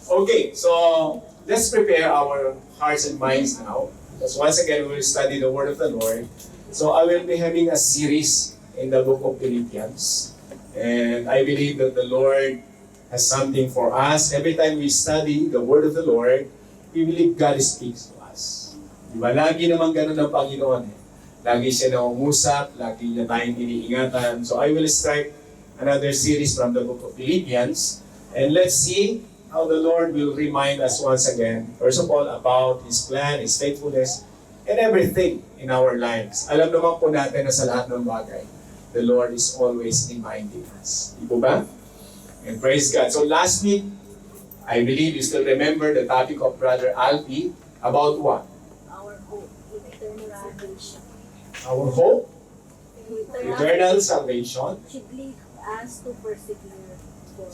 Okay, so let's prepare our hearts and minds now. Because once again, we will study the Word of the Lord. So I will be having a series in the book of Philippians. And I believe that the Lord has something for us. Every time we study the Word of the Lord, we believe God speaks to us. Diba? Lagi naman ganun ang Panginoon. Lagi siya nangungusap, lagi niya tayong iniingatan. So I will start another series from the book of Philippians. And let's see how the Lord will remind us once again, first of all, about His plan, His faithfulness, and everything in our lives. Alam naman po natin na sa lahat ng bagay, the Lord is always reminding us. Di po ba? And praise God. So last week, I believe you still remember the topic of Brother Alfie about what? Our hope, eternal salvation. Our hope, Eternal eternal salvation, should lead us to persevere.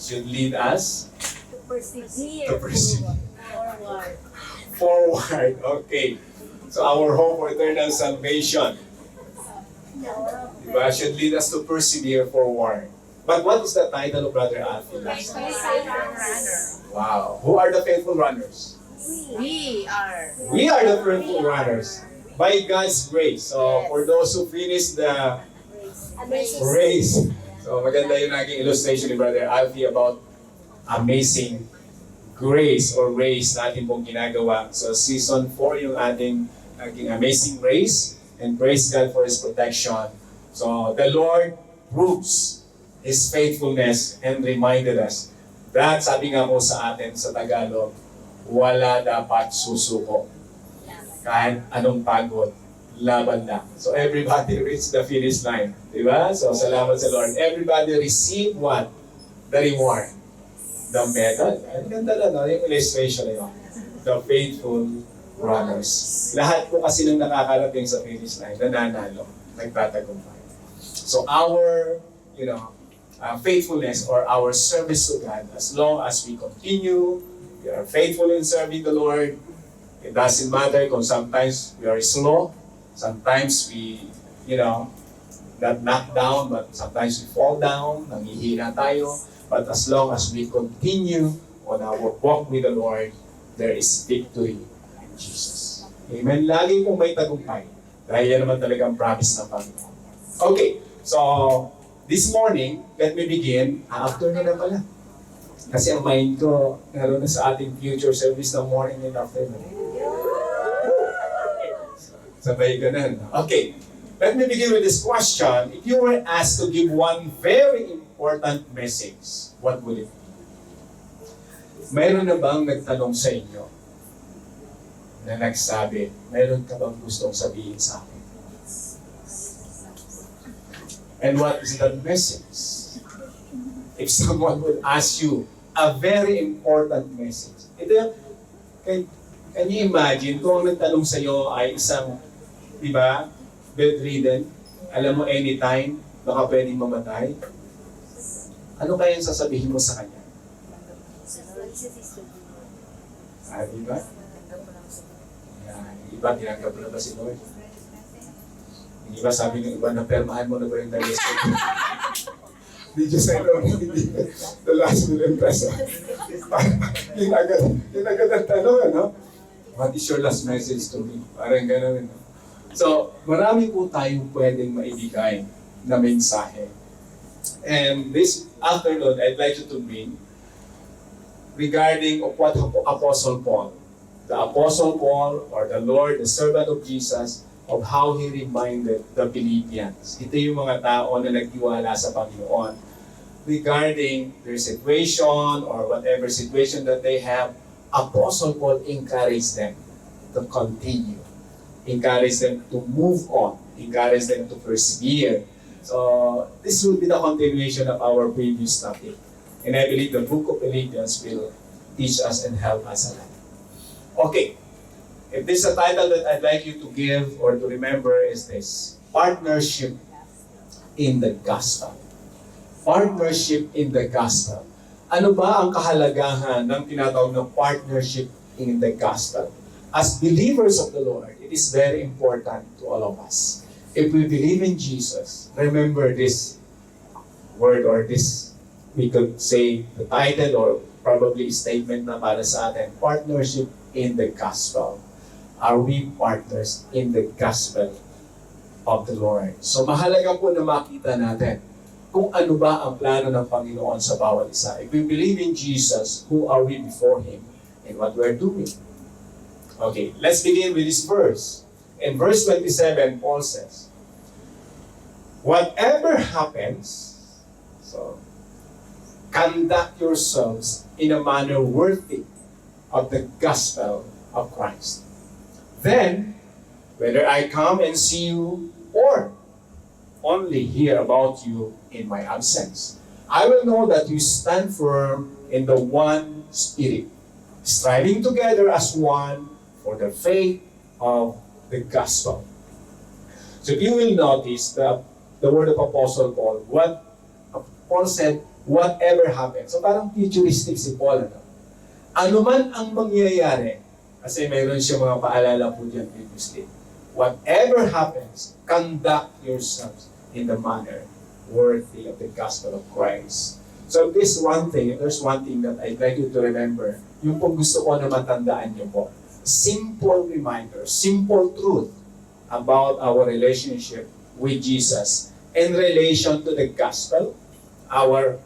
should lead us To persevere. To persevere. Forward. forward. Okay. So our hope for eternal salvation, diba, should lead us to persevere forward. But what is the title of Brother Alfie last time? Wow. Who are the faithful runners? We are. We are the faithful runners by God's grace. So for those who finished the Amazing. race, so maganda yung naging illustration ni Brother Alfie about amazing grace or race natin pong ginagawa. So season 4 yung ating naging amazing race, and praise God for His protection. So the Lord proves His faithfulness and reminded us that, sabi nga po sa atin sa Tagalog, wala dapat susuko. Kahit anong pagod, laban lang. So everybody reached the finish line. Diba? So salamat sa Lord. Everybody receive what? The reward. The medal. Ang ganda na, no? Yung illustration na yun. The faithful runners. Lahat po kasi nung nakakarating sa finish line, nananalo, nagtatagumpay. So our, faithfulness or our service to God, as long as we continue, we are faithful in serving the Lord, it doesn't matter kung sometimes we are slow, sometimes we, not knock down, but sometimes we fall down, nanghihina tayo. But as long as we continue on our walk with the Lord, there is victory in Jesus. Amen. Lagi pong may tagumpay. Dahil yan naman talaga ang promise ng Panginoon. Okay, so this morning, let me begin. Afternoon na pala. Kasi ang mind ko, naroon na sa ating future service ng morning and afternoon. Sabay ganun. Okay, let me begin with this question. If you were asked to give one very important message, what would it be? Mayroon na bang nagtanong sa inyo na nagsabi, mayroon ka bang gustong sabihin sa akin? And what is that message? If someone would ask you a very important message, ito, can you imagine kung ang nagtanong sa iyo ay isang, di ba, bedridden, alam mo anytime, baka pwedeng mamatay? Ano kaya yung sasabihin mo sa kanya? Di ba? Iba, tinanggap na ba si Lord? Yung iba, sabi ng iba, napermahan mo na ba yung digestion? Did you say no? The last million peso. Yung agad ang tanong, ano? What is your last message to me? Parang gano'n. So, marami po tayong pwedeng maibigay na mensahe. And this afternoon, I'd like you to bring regarding of what Apostle Paul, the Apostle Paul or the Lord, the servant of Jesus, of how he reminded the Philippians. Ito yung mga tao na nagtiwala sa Panginoon regarding their situation or whatever situation that they have. Apostle Paul encouraged them to continue, encouraged them to move on, encouraged them to persevere. So this will be the continuation of our previous topic. And I believe the book of Philippians will teach us and help us a lot. Okay, if this is a title that I'd like you to give or to remember is this: Partnership in the Gospel. Partnership in the Gospel. Ano ba ang kahalagahan ng tinatawag na partnership in the Gospel? As believers of the Lord, it is very important to all of us. If we believe in Jesus, remember this word or this, we could say the title or probably statement na para sa atin, partnership in the gospel. Are we partners in the gospel of the Lord? So mahalaga po na makita natin kung ano ba ang plano ng Panginoon sa bawat isa. If we believe in Jesus, who are we before Him and what we're doing? Okay, let's begin with this verse. In verse 27, Paul says, whatever happens, so conduct yourselves in a manner worthy of the gospel of Christ. Then, whether I come and see you or only hear about you in my absence, I will know that you stand firm in the one Spirit, striving together as one for the faith of the gospel. So if you will notice the word of Apostle Paul, what Paul said, whatever happens. So parang futuristic si Paul. Ano man ang mangyayari, kasi mayroon siya mga paalala po dyan previously. Whatever happens, conduct yourselves in the manner worthy of the gospel of Christ. So this one thing, there's one thing that I'd like you to remember, yung pong gusto ko na matandaan niyo po. Simple reminder, simple truth about our relationship with Jesus in relation to the gospel, our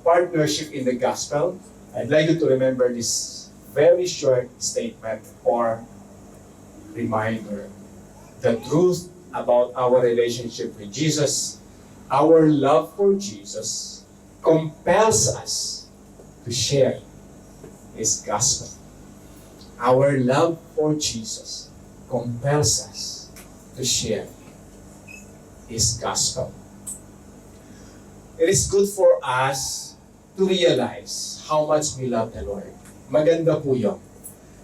partnership in the gospel. I'd like you to remember this very short statement or reminder. The truth about our relationship with Jesus, our love for Jesus, compels us to share His gospel. Our love for Jesus compels us to share His gospel. It is good for us to realize how much we love the Lord. Maganda po yun.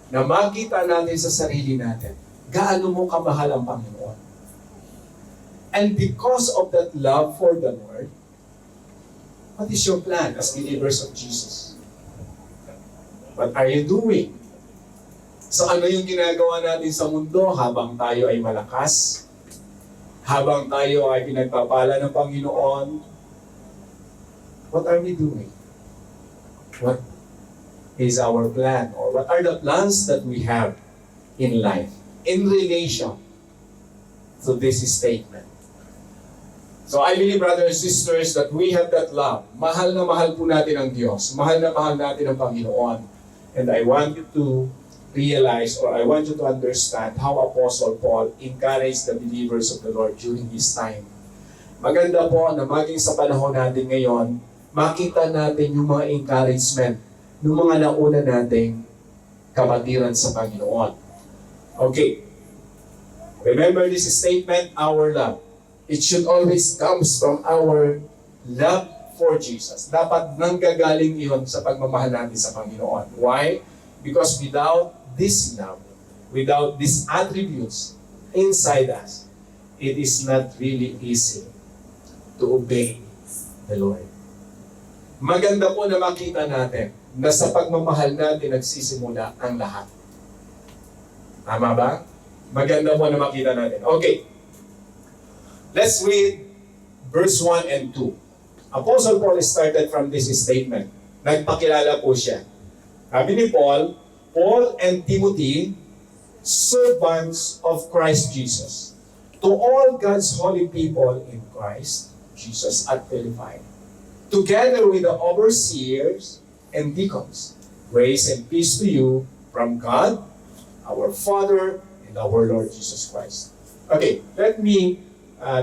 Na makita natin sa sarili natin, gaano mo kamahal ang Panginoon. And because of that love for the Lord, what is your plan as believers of Jesus? What are you doing? So ano yung ginagawa natin sa mundo habang tayo ay malakas? Habang tayo ay pinagpapala ng Panginoon? What are we doing? What is our plan? Or what are the plans that we have in life in relation to this statement? So I believe, brothers and sisters, that we have that love. Mahal na mahal po natin ang Diyos. Mahal na mahal natin ang Panginoon. And I want you to realize, or I want you to understand how Apostle Paul encouraged the believers of the Lord during this time. Maganda po na maging sa panahon natin ngayon, makita natin yung mga encouragement ng mga nauna nating kapatiran sa Panginoon. Okay. Remember this statement, our love. It should always comes from our love for Jesus. Dapat nanggagaling iyon sa pagmamahal natin sa Panginoon. Why? Because without this love, without these attributes inside us, it is not really easy to obey the Lord. Maganda po na makita natin na sa pagmamahal natin nagsisimula ang lahat. Tama ba? Maganda po na makita natin. Okay. Let's read verse 1 and 2. Apostle Paul started from this statement. Nagpakilala po siya. Sabi ni Paul, Paul and Timothy, servants of Christ Jesus, to all God's holy people in Christ Jesus at Philippi, together with the overseers and deacons, grace and peace to you from God, our Father, and our Lord Jesus Christ. Okay, let me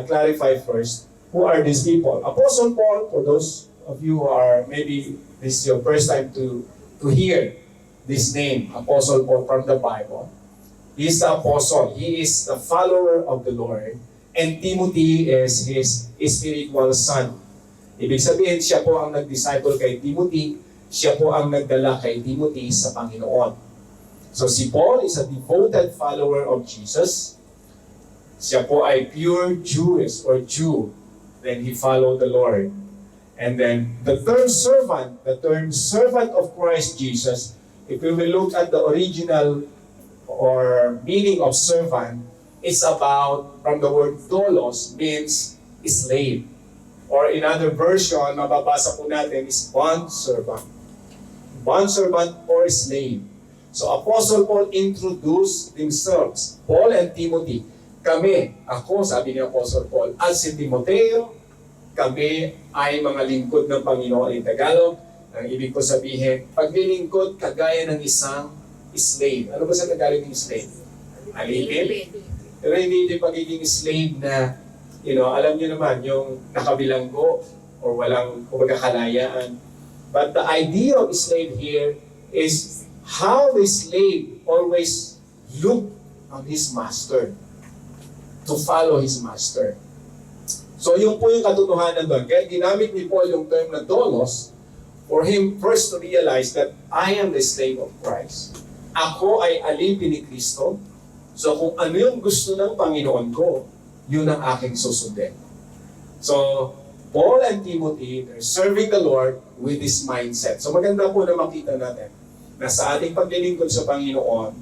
clarify first, who are these people? Apostle Paul, for those of you who are, maybe this is your first time to hear this name, Apostle Paul from the Bible. He is the apostle. He is the follower of the Lord. And Timothy is his spiritual son. Ibig sabihin, siya po ang nag-disciple kay Timothy. Siya po ang nagdala kay Timothy sa Panginoon. So si Paul is a devoted follower of Jesus. Siya po ay pure Jewish or Jew. Then he followed the Lord. And then the term servant of Christ Jesus, if we will look at the original or meaning of servant, it's about, from the word doulos, means slave. Or in other version, mababasa po natin is bond servant. bondservant or slave. So Apostle Paul introduced themselves, Paul and Timothy. Kami, ako, sabi ni Apostle Paul, at si Timoteo, kami ay mga lingkod ng Panginoon in Tagalog. Ang ibig ko sabihin, paglilingkod kagaya ng isang slave. Ano ba sa Tagalog yung slave? Alipin? Pero hindi ito pagiging slave na, alam niyo naman, yung nakabilanggo or walang kalayaan. But the idea of slave here is how the slave always look on his master, to follow his master. So yun po yung katotohanan doon. Kaya ginamit ni Paul yung term na dolos for him first to realize that I am the slave of Christ. Ako ay alipin ni Kristo. So kung ano yung gusto ng Panginoon ko, yun ang aking susundin. So Paul and Timothy, they're serving the Lord with this mindset. So maganda po na makita natin na sa ating paglilingkod sa Panginoon,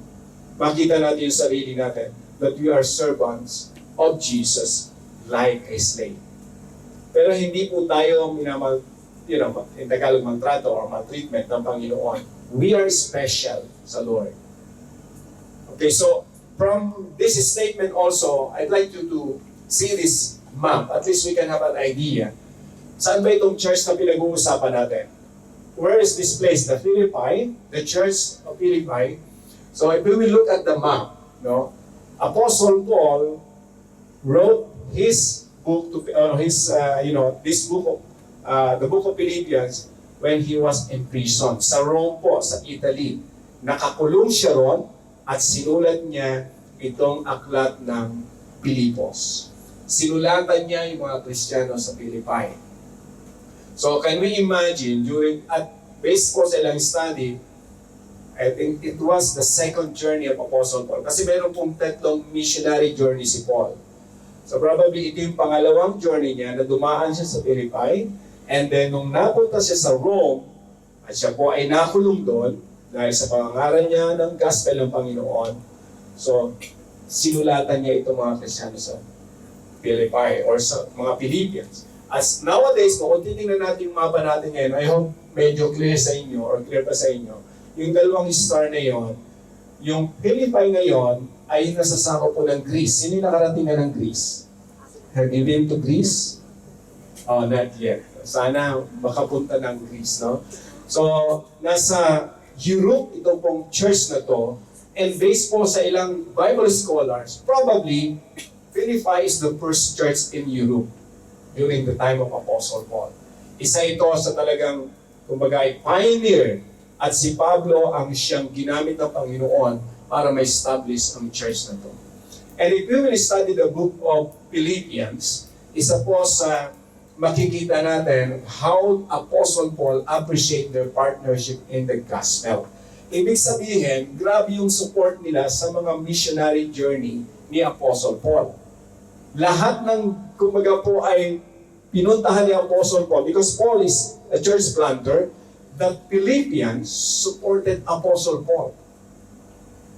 makita natin yung sarili natin that we are servants of Jesus like a slave. Pero hindi po tayo in Tagalog maltrato or maltreatment ng Panginoon. We are special sa Lord. Okay, so from this statement also, I'd like you to see this map. At least we can have an idea. Saan ba itong church na pinag-uusapan natin? Where is this place? The Philippi, the church of Philippi. So if we will look at the map, Apostle Paul wrote his book this book of the book of Philippians when he was in prison sa Rome po, sa Italy. Nakakulong siya ron at sinulat niya itong aklat ng Pilipos. Sinulatan niya yung mga Kristiyano sa Philippi. So can we imagine based po sa ilang study, I think it was the second journey of Apostle Paul. Kasi meron pong 3 missionary journey si Paul. So probably ito yung pangalawang journey niya na dumaan siya sa Philippi. And then nung napunta siya sa Rome, at siya po ay nakulong doon dahil sa pangangaral niya ng gospel ng Panginoon. So sinulatan niya itong mga Kristiyano sa Philippi or sa mga Philippians. As nowadays, kung titingnan natin yung mapa natin ngayon, I hope medyo clear sa inyo or clear pa sa inyo, yung dalawang star na yon, yung Philippi ngayon ay nasasako po ng Greece. Sino yung nakarating na ng Greece? Have you been to Greece? Oh, not yet. Sana makapunta ng Greece, no? So, nasa Europe itong pong church na to, and based po sa ilang Bible scholars, probably Philippi is the first church in Europe during the time of Apostle Paul. Isa ito sa talagang, kumbaga, pioneer, at si Pablo ang siyang ginamit ng Panginoon para ma-establish ang church na to. And if we will study the book of Philippians, isa po sa makikita natin how Apostle Paul appreciate their partnership in the gospel. Ibig sabihin, grabe yung support nila sa mga missionary journey ni Apostle Paul. Lahat ng, kumbaga po, ay pinuntahan ni Apostle Paul because Paul is a church planter. The Philippians supported Apostle Paul.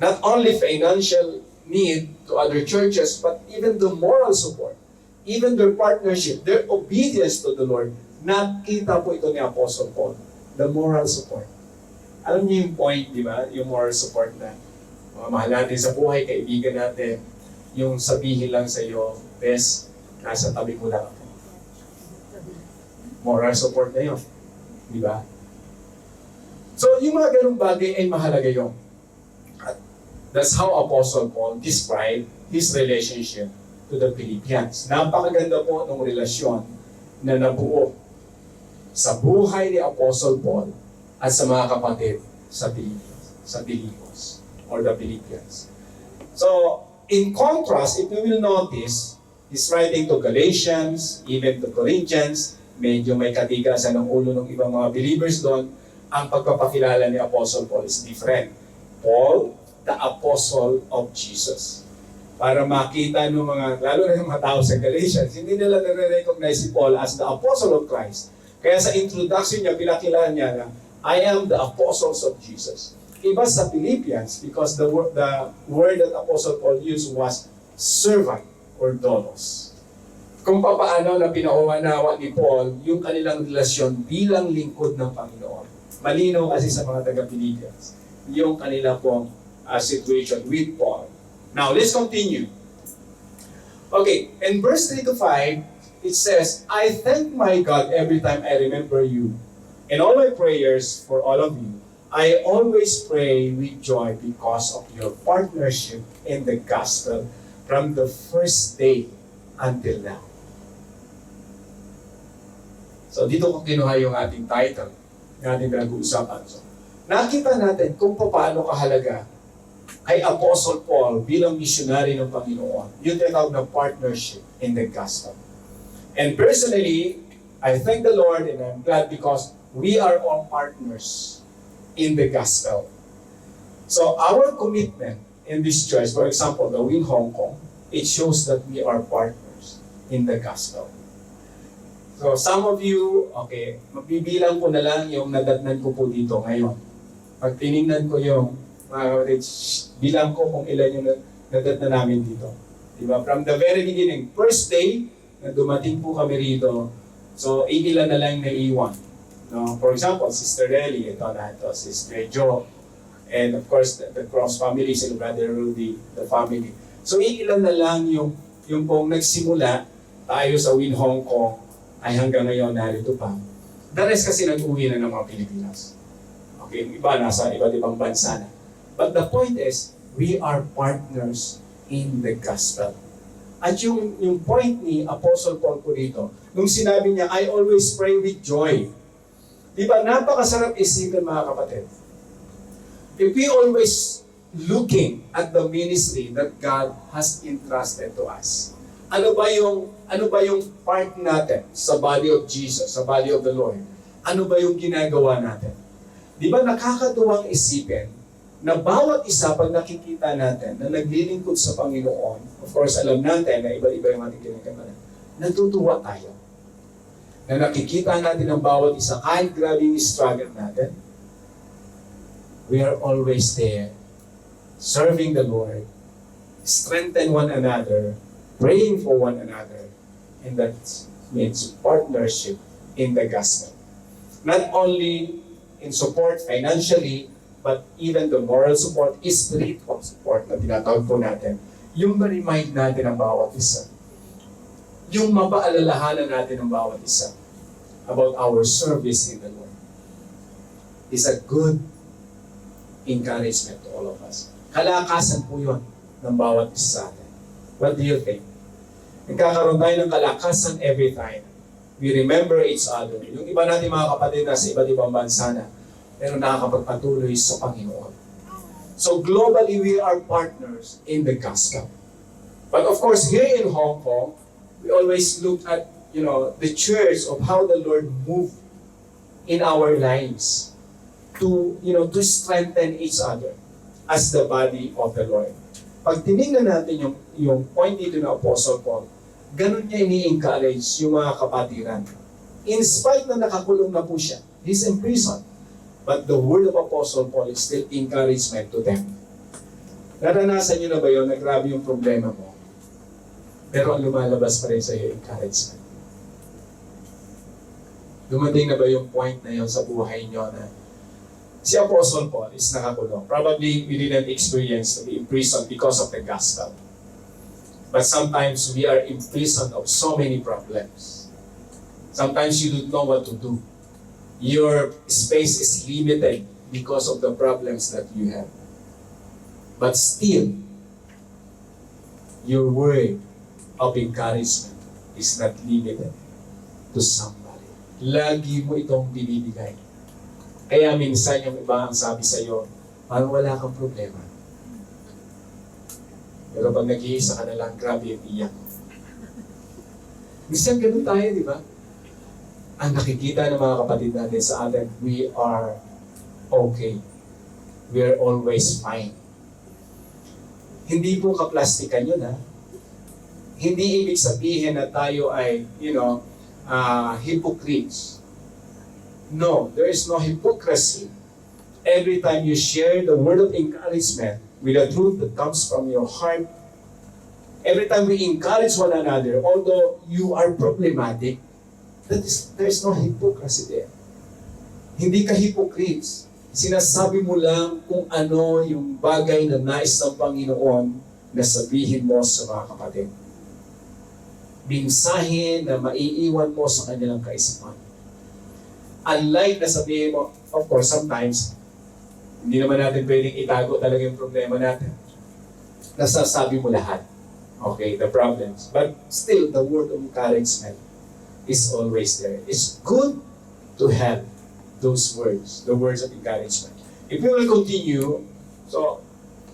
Not only financial need to other churches, but even the moral support, even their partnership, their obedience to the Lord. Nakita po ito ni Apostle Paul, the moral support. Alam niyo yung point, di ba? Yung moral support na mahal natin sa buhay, kaibigan natin, yung sabihin lang sa iyo, best, nasa tabi mo lang ako. Moral support na yun. Di ba? So, yung mga ganung bagay ay mahalaga yun. That's how Apostle Paul described his relationship to the Philippians. Napakaganda po ng relasyon na nabuo sa buhay ni Apostle Paul at sa mga kapatid sa Pilipos or the Philippians. So, in contrast, if you will notice, he's writing to Galatians, even to Corinthians, medyo may katigasan ng ulo ng ibang mga believers doon. Ang pagpapakilala ni Apostle Paul is different. Paul, the Apostle of Jesus. Para makita ng mga, lalo na yung mga tao sa Galatians, hindi nila nare-recognize si Paul as the Apostle of Christ. Kaya sa introduction niya, pinakilala niya na, I am the Apostles of Jesus. Iba sa Philippians because the word that Apostle Paul used was servant or doulos. Kung paano na pinauunawa ni Paul yung kanilang relasyon bilang lingkod ng Panginoon. malinaw kasi sa mga taga-Philippians yung kanila pong situation with Paul. Now, let's continue. Okay, in verse 3 to 5, it says, I thank my God every time I remember you. In all my prayers for all of you, I always pray with joy because of your partnership in the gospel from the first day until now. So dito ko kinuha yung ating title, yung ating pinag-uusapan. So, nakita natin kung paano kahalaga kay Apostle Paul bilang missionary ng Panginoon, yung tinatawag na partnership in the gospel. And personally, I thank the Lord and I'm glad because we are all partners in the gospel. So our commitment in this church, for example, the Win Hong Kong, it shows that we are partners in the gospel. So some of you, okay, mabibilang ko na lang yung nadatnan ko po dito ngayon. Pag tinignan ko yung mga kapatid, bilang ko kung ilan yung nadatnan namin dito. Diba? From the very beginning, first day na dumating po kami rito, so ilan na lang naiwan. No? For example, Sister Relly, ito na ito, Sister Jo, and of course, the Cross family, si Brother Rudy, the family. So ilan na lang yung pong nagsimula tayo sa Win Hong Kong, ay hanggang ngayon narito pa. The rest kasi nag-uwi na ng mga Pilipinas. Okay, yung iba nasa iba't ibang bansa na. But the point is, we are partners in the gospel. At yung point ni Apostle Paul po dito, nung sinabi niya, I always pray with joy. Di ba, napakasarap isipin mga kapatid. If we always looking at the ministry that God has entrusted to us, ano ba yung part natin sa body of Jesus, sa body of the Lord? Ano ba yung ginagawa natin? Di ba nakakatuwang isipin na bawat isa pag nakikita natin na naglilingkod sa Panginoon, of course alam natin na iba-iba yung ating ginagawa, natutuwa tayo. Na nakikita natin ang bawat isa, kahit grabe yung struggle natin, we are always there, serving the Lord, strengthen one another, praying for one another, and that means partnership in the gospel. Not only in support financially, but even the moral support, spiritual support na tinatawag po natin, yung ma-remind natin ang bawat isa. Yung mapaalalahanan natin ang bawat isa about our service in the Lord is a good encouragement to all of us. Kalakasan po yun ng bawat isa sa atin. What do you think? Nagkakaroon tayo ng kalakasan every time we remember each other. Yung iba natin mga kapatid na sa iba't ibang bansa na, pero nakakapagpatuloy sa Panginoon. So globally, we are partners in the gospel. But of course, here in Hong Kong, we always look at, the church of how the Lord moved in our lives to strengthen each other as the body of the Lord. Pag tinignan natin yung point dito ng Apostle Paul, ganun niya ini-encourage yung mga kapatiran. In spite na nakakulong na po siya, he's in prison. But the word of Apostle Paul is still encouragement to them. Naranasan niyo na ba yun na grabe yung problema mo? Pero ang lumalabas pa rin sa iyo, encouragement. Dumating na ba yung point na yun sa buhay niyo na si Apostle Paul is nakakulong? Probably we didn't experience to be imprisoned because of the gospel. But sometimes we are imprisoned of so many problems. Sometimes you don't know what to do. Your space is limited because of the problems that you have. But still, your word of encouragement is not limited to somebody. Lagi mo itong binibigay. Kaya minsan yung iba ang sabi sa iyo, parang wala kang problema. Pero pag nag-iisa ka na lang, grabe yung iyak. Minsan ganun tayo, di ba? Ang nakikita ng mga kapatid natin sa atin, we are okay. We are always fine. Hindi po kaplastikan yun, ha? Hindi ibig sabihin na tayo ay, hypocrites. No, there is no hypocrisy. Every time you share the word of encouragement with the truth that comes from your heart, every time we encourage one another, although you are problematic, there is no hypocrisy there. Hindi ka hypocrites. Sinasabi mo lang kung ano yung bagay na nais ng Panginoon na sabihin mo sa mga kapatid. Mensahe na maiiwan mo sa kanilang kaisipan. Unlike na sabihin mo, of course, sometimes, hindi naman natin pwedeng itago talaga yung problema natin. Nasasabi mo lahat. Okay, the problems. But still, the word of encouragement is always there. It's good to have those words, the words of encouragement. If we will continue, so,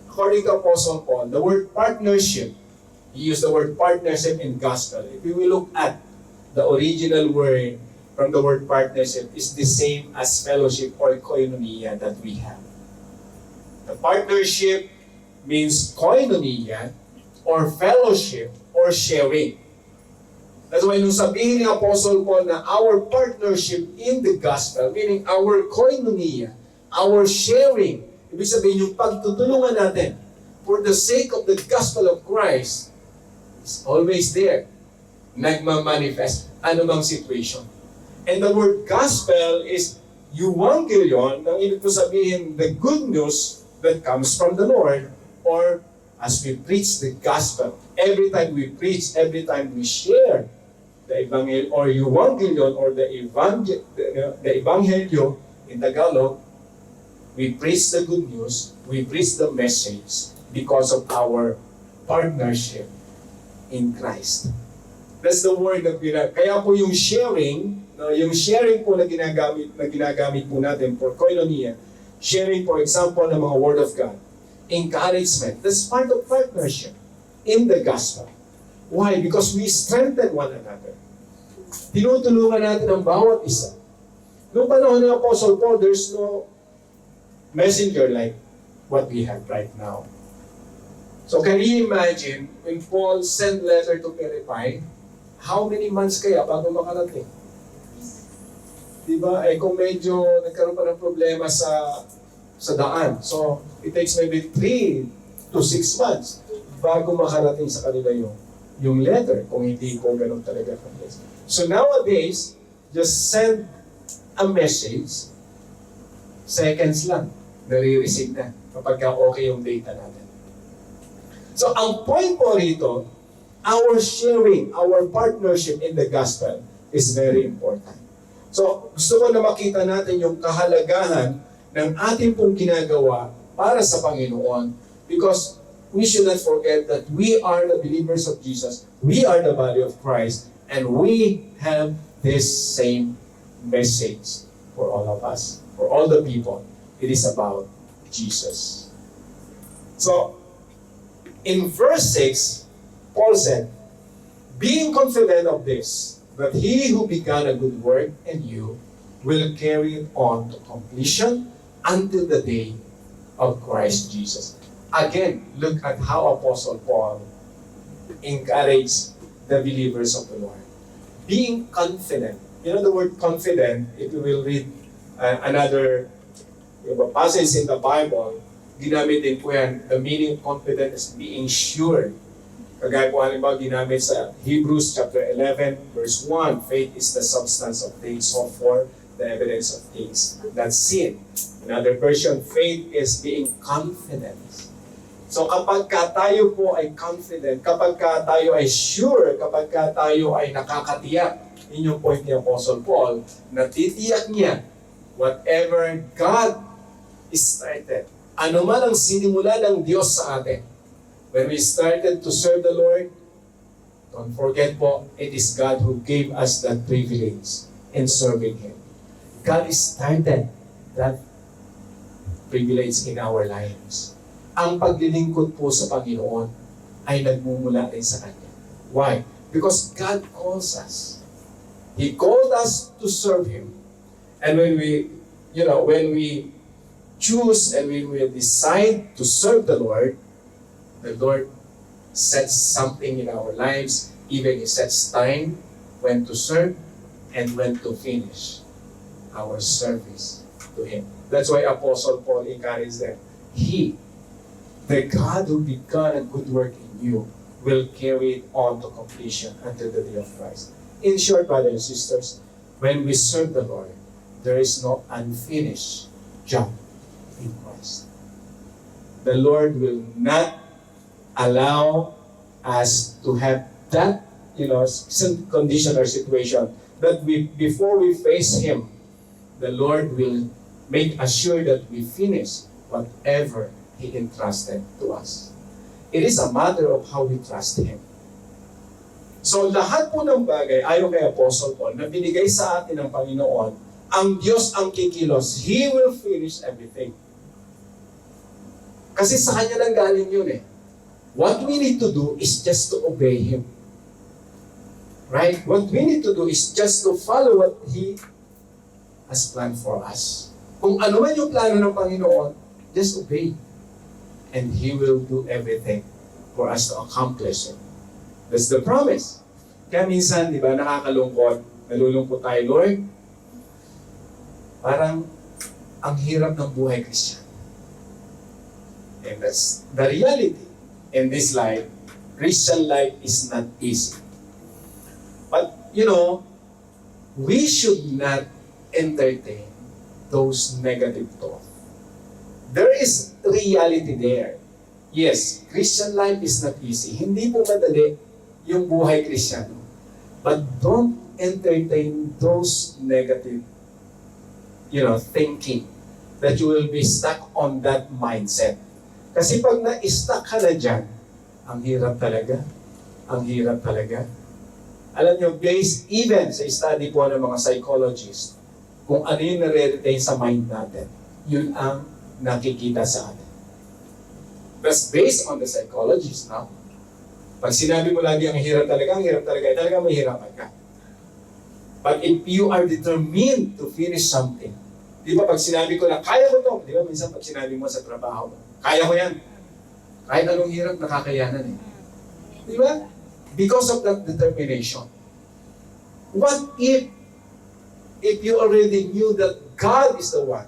according to Apostle Paul, the word partnership, he used the word partnership in gospel. If we will look at the original word from the word partnership, is the same as fellowship or koinonia that we have. The partnership means koinonia or fellowship or sharing. That's why nung sabihin ni Apostle Paul na our partnership in the gospel, meaning our koinonia, our sharing, ibig sabihin yung pagtutulungan natin for the sake of the gospel of Christ, is always there. Nagmamanifest anumang situation. And the word gospel is euangelion, ang ibig ko sabihin, the good news that comes from the Lord, or as we preach the gospel. Every time we preach, every time we share the evangel or euangelion or the evangelio in Tagalog, we preach the good news, we preach the message because of our partnership in Christ. That's the word that kaya po yung sharing po na ginagamit po natin for koinonia, sharing, for example, ng mga word of God, encouragement, that's part of partnership in the gospel. Why? Because we strengthen one another. Tinutulungan natin ang bawat isa. Noong panahon ng Apostle Paul, there's no messenger like what we have right now. So can you imagine, when Paul sent letter to Philippi, how many months kaya bago makarating? Diba? Eh kung medyo nagkaroon pa ng problema sa daan. So, it takes maybe 3 to 6 months bago makarating sa kanila yung letter, kung hindi po ganun talaga. So nowadays, just send a message, seconds lang, nare-receive na kapag okay yung data natin. So ang point po rito, our sharing, our partnership in the gospel is very important. So gusto ko na makita natin yung kahalagahan ng ating pong ginagawa para sa Panginoon, because we should not forget that we are the believers of Jesus, we are the body of Christ, and we have this same message for all of us, for all the people. It is about Jesus. So, in verse 6, Paul said, being confident of this, that he who began a good work in you will carry it on to completion until the day of Christ Jesus. Again, look at how Apostle Paul encouraged the believers of the Lord. Being confident. You know the word confident, if you will read another passage in the Bible, ginamit din po yan, the meaning of confident is being sure. Kagaya po halimbawa ginamit sa Hebrews chapter 11 verse 1, faith is the substance of things hoped for, the evidence of things not seen. Another version, faith is being confident. So kapag tayo po ay confident, kapag tayo ay sure, kapag tayo ay nakakatiyak, yun yung point ni Apostle Paul, natitiyak niya, whatever God started, ano man ang sinimula ng Diyos sa atin, when we started to serve the Lord, don't forget po, it is God who gave us that privilege in serving Him. God started that privilege in our lives. Ang paglilingkod po sa Panginoon ay nagmumula rin sa Kanya. Why? Because God calls us. He called us to serve Him. And when we choose and when we decide to serve the Lord sets something in our lives. Even He sets time when to serve and when to finish our service to Him. That's why Apostle Paul encouraged them. The God who began a good work in you will carry it on to completion until the day of Christ. In short, brothers and sisters, when we serve the Lord, there is no unfinished job in Christ. The Lord will not allow us to have that, condition or situation that before we face Him, the Lord will make sure that we finish whatever He entrusted to us. It is a matter of how we trust Him. So lahat po ng bagay, ayon kay Apostle Paul, na binigay sa atin ng Panginoon, ang Diyos ang kikilos. He will finish everything. Kasi sa Kanya lang galing yun eh. What we need to do is just to obey Him. Right? What we need to do is just to follow what He has planned for us. Kung ano man yung plano ng Panginoon, just obey. And He will do everything for us to accomplish it. That's the promise. Kaya minsan, di ba, nakakalungkot, nalulungkot tayo, Lord, parang ang hirap ng buhay Christian. And that's the reality. In this life, Christian life is not easy. But, we should not entertain those negative thoughts. There is reality there. Yes, Christian life is not easy. Hindi po madali yung buhay Kristiyano. But don't entertain those negative, thinking that you will be stuck on that mindset. Kasi pag na-stuck ka na dyan, ang hirap talaga. Ang hirap talaga. Alam nyo, based even sa study po ng mga psychologists, kung ano yung nare-retain sa mind natin, yun ang nakikita sa atin. That's based on the psychologists now. Pag sinabi mo lagi ang hirap talaga, talaga mahirapan ka. But if you are determined to finish something, di ba pag sinabi ko na, kaya ko to, di ba minsan pag sinabi mo sa trabaho mo, kaya ko yan. Kahit anong hirap, nakakayanan eh. Di ba? Because of that determination. What if you already knew that God is the one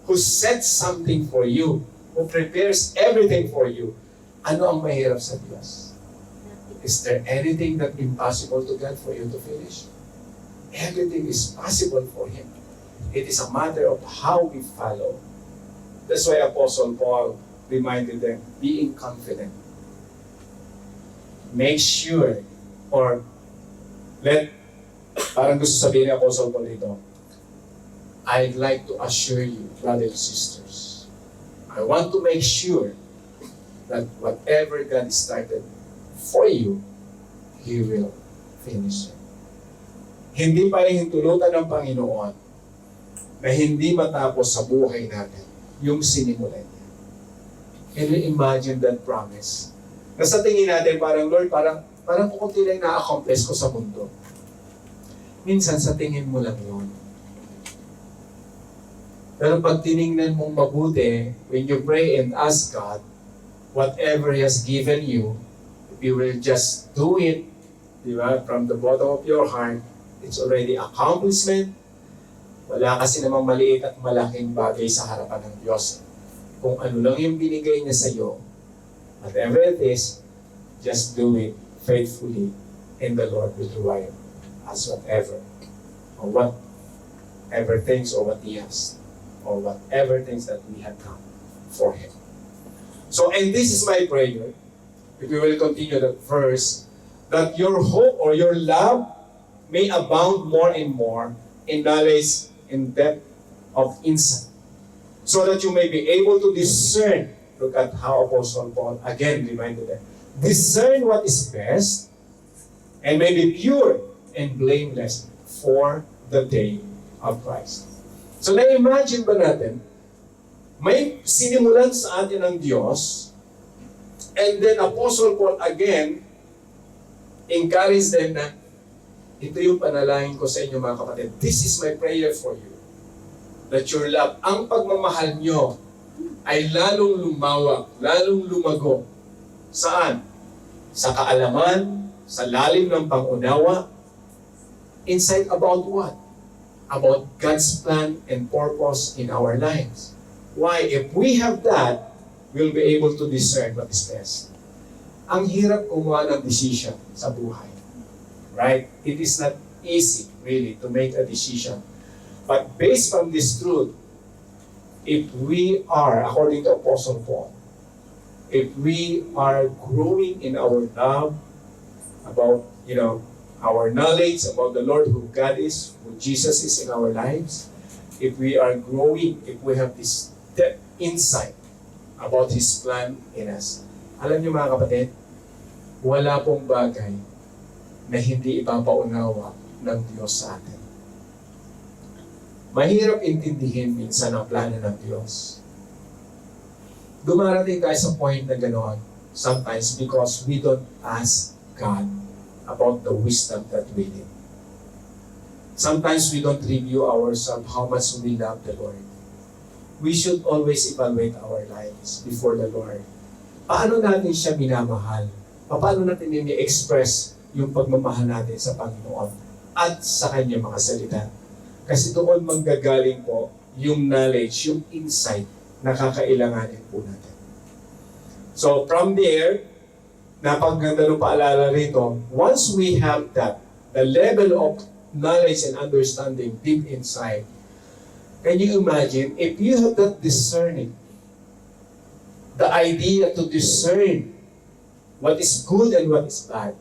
who sets something for you, who prepares everything for you, ano ang mahirap sa Diyos? Is there anything that impossible to God for you to finish? Everything is possible for Him. It is a matter of how we follow. That's why Apostle Paul reminded them, being confident. Make sure, parang gusto sabihin ni Apostle Paul dito, I'd like to assure you, brothers and sisters, I want to make sure that whatever God started for you, He will finish it. Hindi pa yung tulutan ng Panginoon na hindi matapos sa buhay natin yung sinimulan niya. Can you imagine that promise? Na sa tingin natin, parang Lord, parang kukunti lang na-accomplish ko sa mundo. Minsan, sa tingin mo lang yun. Pero pag tinignan mong mabuti, when you pray and ask God, whatever He has given you, if you will just do it, di ba, from the bottom of your heart, it's already accomplishment. Wala kasi namang maliit at malaking bagay sa harapan ng Diyos. Kung ano lang yung binigay niya sa iyo, whatever it is, just do it faithfully, and the Lord will reward us whatever things or what He has, or whatever things that we have done for Him. So, and this is my prayer, if we will continue that verse, that your hope or your love may abound more and more in knowledge, in depth of insight, so that you may be able to discern. Look at how Apostle Paul again reminded them. Discern what is best, and may be pure and blameless for the day of Christ. So na-imagine ba natin, may sinimulan sa atin ng Diyos, and then Apostle Paul again encourage them na, ito yung panalangin ko sa inyo mga kapatid. This is my prayer for you. That your love, ang pagmamahal nyo, ay lalong lumawak, lalong lumago. Saan? Sa kaalaman, sa lalim ng pangunawa. Insight about what? About God's plan and purpose in our lives. Why? If we have that, we'll be able to discern what is best. Ang hirap kumuha ng decision sa buhay. Right? It is not easy, really, to make a decision. But based on this truth, if we are, according to Apostle Paul, if we are growing in our love about, our knowledge about the Lord, who God is, who Jesus is in our lives, if we are growing, if we have this depth insight about His plan in us. Alam niyo mga kapatid, wala pong bagay na hindi ipapaunawa ng Diyos sa atin. Mahirap intindihin minsan ang plano ng Diyos. Dumarating tayo sa point na gano'n sometimes because we don't ask God about the wisdom that we need. Sometimes we don't review ourselves how much we love the Lord. We should always evaluate our lives before the Lord. Paano natin siya minamahal? Paano natin i-express yung pagmamahal natin sa Panginoon at sa Kanyang mga salita? Kasi doon manggagaling po yung knowledge, yung insight na kakailanganin po natin. So from there, napaganda ng paalala rito, once we have that, the level of knowledge and understanding deep inside, can you imagine if you have that discerning, the idea to discern what is good and what is bad,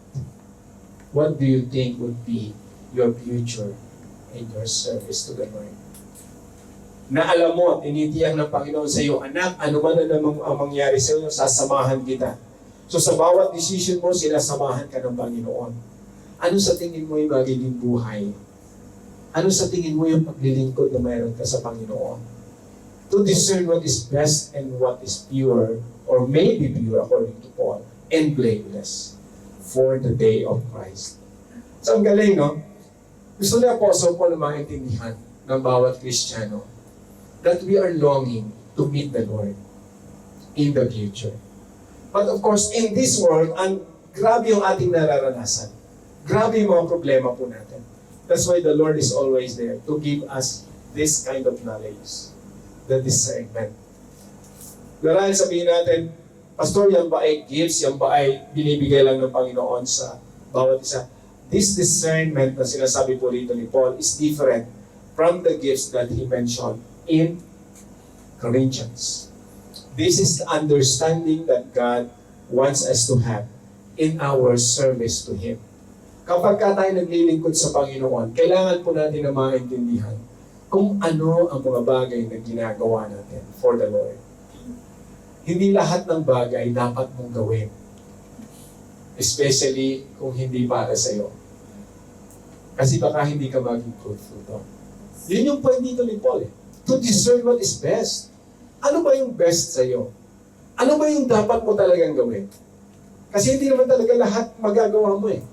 what do you think would be your future in your service to the Lord? Na alam mo, tinitiyak ng Panginoon sa iyo, anak, ano man na namang ang mangyari sa iyo, sasamahan kita. So sa bawat decision mo, sinasamahan ka ng Panginoon. Ano sa tingin mo yung magiging buhay? Ano sa tingin mo yung paglilingkod na mayroon ka sa Panginoon? To discern what is best and what is pure, or may be pure according to Paul, and blameless for the day of Christ. So ang galing, no? Gusto ni Apostle Paul na maintindihan ng bawat Kristiyano that we are longing to meet the Lord in the future. But of course, in this world, grabe yung ating nararanasan. Grabe yung mga problema po natin. That's why the Lord is always there to give us this kind of knowledge, the discernment. Dahil sabihin natin, Pastor, yan ba ay gifts? Yan ba ay binibigay lang ng Panginoon sa bawat isa? This discernment na sinasabi po rito ni Paul is different from the gifts that he mentioned in Corinthians. This is the understanding that God wants us to have in our service to Him. Kapag tayo naglilingkod sa Panginoon, kailangan po natin na maintindihan kung ano ang mga bagay na ginagawa natin for the Lord. Hindi lahat ng bagay dapat mong gawin. Especially kung hindi para sa iyo. Kasi baka hindi ka maging fruitful doon. Yun yung point dito ni Paul. To discern what is best. Ano ba yung best sa iyo? Ano ba yung dapat mo talagang gawin? Kasi hindi naman talaga lahat magagawa mo eh.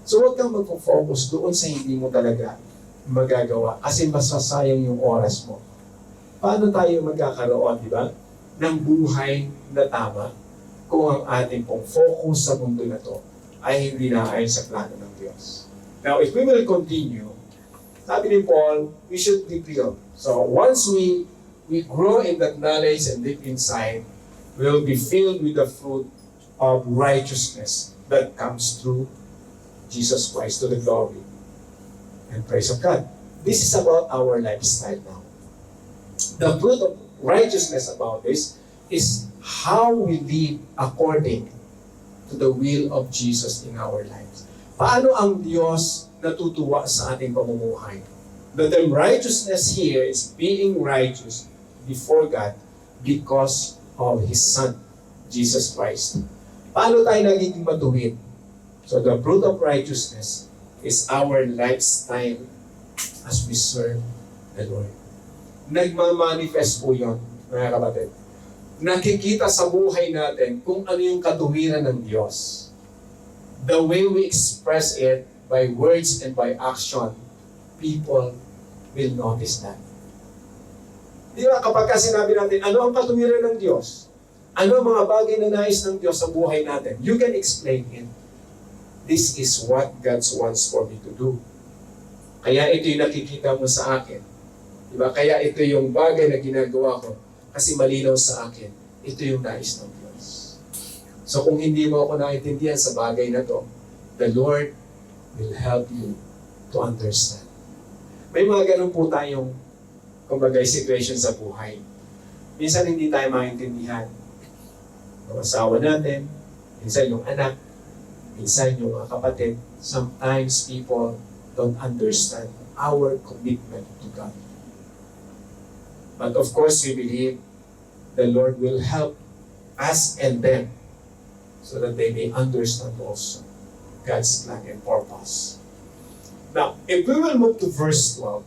So huwag kang mag-focus doon sa hindi mo talaga magagawa. Kasi masasayang yung oras mo. Paano tayo magkakaroon, di ba, ng buhay na tama kung ang ating pong focus sa mundo na to ay hindi naayon sa plano ng Diyos. Now, if we will continue, sabi ni Paul, we should be filled. So, once we grow in that knowledge and deep inside, we will be filled with the fruit of righteousness that comes through Jesus Christ to the glory and praise of God. This is about our lifestyle now. The fruit of righteousness about this is how we live according to the will of Jesus in our lives. Paano ang Diyos natutuwa sa ating pamumuhay? The term righteousness here is being righteous before God because of His Son, Jesus Christ. Paano tayo nagiging matuwid? So the fruit of righteousness is our lifestyle as we serve the Lord. Nagmamanifest po yun, mga kapatid. Nakikita sa buhay natin kung ano yung katuwiran ng Diyos. The way we express it by words and by action, people will notice that. Di ba, kapag sinabi natin, ano ang katuwiran ng Diyos? Ano ang mga bagay na nais ng Diyos sa buhay natin? You can explain it. This is what God wants for me to do. Kaya ito yung nakikita mo sa akin. Diba? Kaya ito yung bagay na ginagawa ko kasi malinaw sa akin. Ito yung nais ng Diyos. So kung hindi mo ako naintindihan sa bagay na to, the Lord will help you to understand. May mga ganun po tayong, kumbaga, situation sa buhay. Minsan hindi tayo maintindihan. Ang asawa natin, minsan yung anak, minsan yung mga kapatid. Sometimes people don't understand our commitment to God. But of course, we believe the Lord will help us and them so that they may understand also God's plan and purpose. Now, if we will move to verse 12,